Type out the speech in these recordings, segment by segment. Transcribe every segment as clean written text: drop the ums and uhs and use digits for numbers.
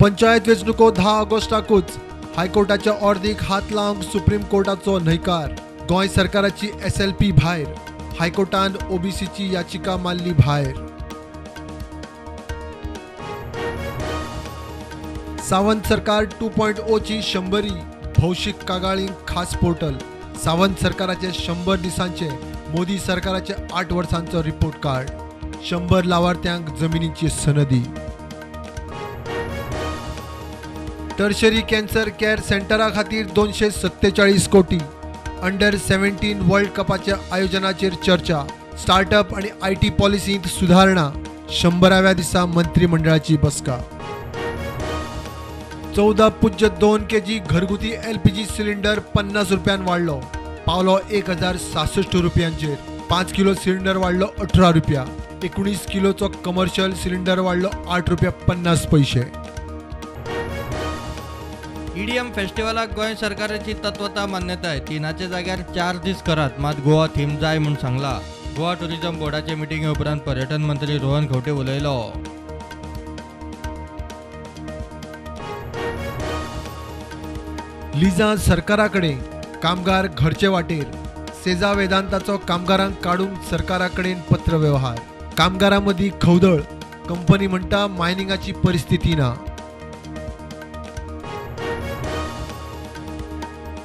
पंचायत वेंचणुको 10 ऑगस्टाकूच हायकोर्टाच्या ऑर्दीक हात लावंक सुप्रीम कोर्टाचो न्हयकार. गोंय सरकाराची SLP भायर. हायकोर्टान OBCची याचिका मारली भायर. सावंत सरकार 2.0 ची 100री भौशीक कागाळींक खास पोर्टल. सावंत सरकाराचे 100 दिसांचे, मोदी सरकाराचे 8 वर्सांचो रिपोर्ट कार्ड. 100 लावार्थ्यांक जमिनीची सनदी. टर्शरी कॅन्सर केअर सेंटरा खातीर 247 कोटी. अंडर 17 वर्ल्ड कपाच्या आयोजनाचेर चर्चा. स्टार्टअप आणि IT पॉलिसींत सुधारणा. 100व्या दिसा मंत्रिमंडळाची बसका. 14.2 kg घरगुती LPG सिलिंडर 50 रुपयान वाढलो. पावलो 1066 रुपयांचेर. 5 किलो सिलिंडर वाढलो 18 रुपया. 19 किलोचो कमर्शियल सिलिंडर वाढलो 8 रुपया 50 पैसे. EDM फेस्टिवलाक गोंय सरकाराची तत्वता मान्यताय. 3 जाग्यार 4 दीस करात, मात गोवा थीम जाय म्हूण सांगला. गोवा टुरिझम बोर्डाचे मिटिंगे उपरांत पर्यटन मंत्री रोहन खंवटे उलयलो. लिजा सरकाराकडे. कामगार घरचे वाटेर. सेजा वेदांताचो कामगारांक काडूंक सरकाराकडेन पत्र व्यवहार. कामगारांमदीं खवदळ. कंपनी म्हणटा मायनिंगाची परिस्थिती ना.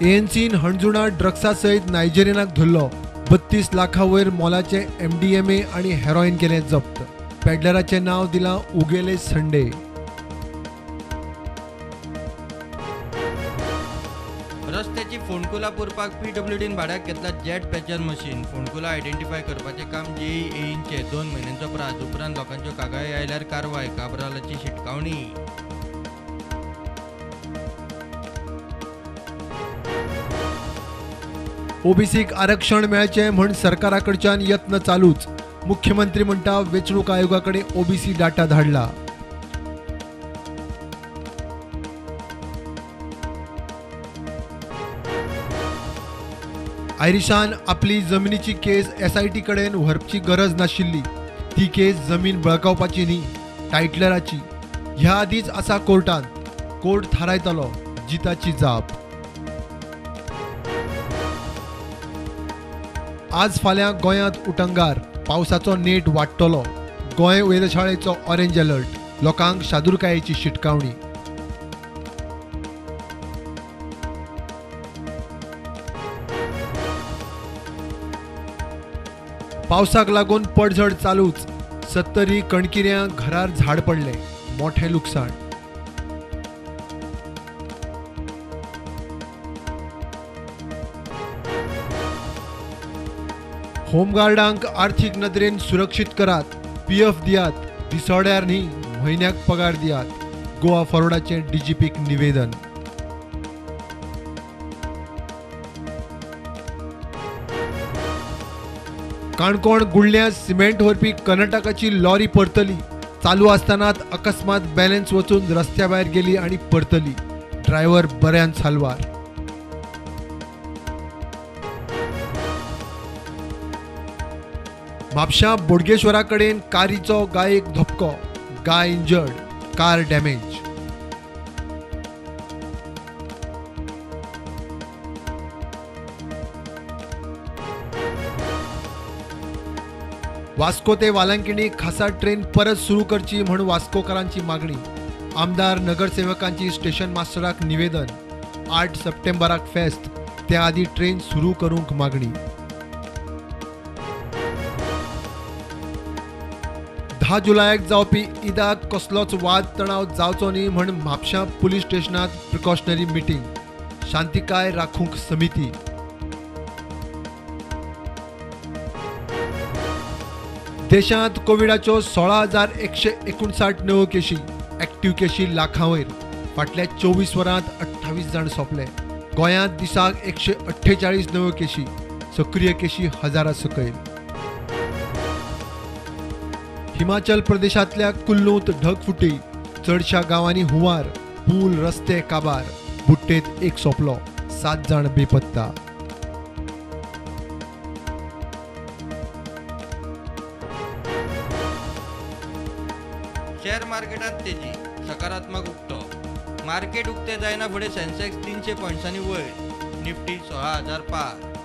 ANCन हणजुणा ड्रग्सा सयत नायजेरियनाक धरलो. 32 लाखां वयर मोलाचे MDMA आनी हेरोईन केले जप्त. पॅडलराचे नाव दिलां उगेले संडे. रस्त्याची फोंडकुला पुरपाक PWDन भाड्याक घेतला जेट पॅचर मशीन. फोंडकुला आयडेंटिफाय करपाचें काम JEEचे 2 म्हयन्यांचो प्राझ. उपरांत लोकांच्यो कागाळी आयल्यार कारवाय. काबरालाची शिटकावणी. OBCक आरक्षण मेळचें म्हण सरकाराकडच्यान यत्न चालूच. मुख्यमंत्री म्हणटा वेंचणूक आयोगाकडे OBC डाटा धाडला. आयरिशान आपली जमिनीची केस SIT कडेन व्हरची गरज नाशिल्ली. ती केस जमीन बळकावपाची न्ही, टायटलराची. ह्या आदींच आसा कोर्टांत. कोर्ट थारायतलो जिताची जाप. आज फाल्यां गोंयांत उटंगार. पावसाचो नेट वाडटलो. Goa वेधशाळेचो orange alert. लोकांक शादुरकायेची शिटकावणी. पावसाक लागून पडझड चालूच. 70 कणकिऱ्यां घरार झाड पडले. मोठे लुकसाण. होमगार्डांक आर्थीक नदरेन सुरक्षीत करात. PF दियात. दिसवड्यार न्ही, म्हयन्याक पगार दियात. गोवा फॉरवर्डाचें DGPक निवेदन. काणकोण गुळ्ळ्यां सिमेंट व्हरपी कर्नाटकाची लॉरी परतली. चालू आसतनाच अकस्मात बॅलन्स वचून रस्त्या भायर गेली आनी परतली. ड्रायव्हर बऱ्यान साल्वार. म्हापशां बोडगेश्वरा कडेन कारीचो गायेक धपको. गाय इंजर्ड. Car damage. वास्को ते वालंकिणी खासा ट्रेन परत सुरू करची म्हूण वास्कोकारांची मागणी. आमदार नगरसेवकांची स्टेशन मास्टराक निवेदन. 8 सप्टेंबराक फेस्त. त्या आदी ट्रेन सुरू करूंक मागणी. 10 जुलयाक जावपी ईदाक कसलोच वाद तणाव जावचो न्ही म्हण म्हापशां पुलीस स्टेशनांत प्रिकॉशनरी मिटींग. शांतिकाय राखूंक समिती. देशांत कोविडाच्यो 16,159 नव्यो केशी. एक्टिव्ह केशी लाखां वयर. फाटल्या 24 वरांत 28 जाण सोंपले. गोंयांत दिसाक 148 नव्यो केशी. सक्रिय केशी 1000 सकयल. हिमाचल प्रदेशांतल्या कुल्लूंत ढगफुटी. चडशा गांवांनी हुंवार. पूल रस्ते काबार. बुट्टेंत एक सोंपलो. 7 जाण बेपत्ता. शेअर मार्केटात तेजी, सकारात्मक उक्तो. मार्केट उक्ते जायना फुडें सेन्सेक्स 300 पॉयंट्सांनी वयर, निफ्टी 16,000 पार.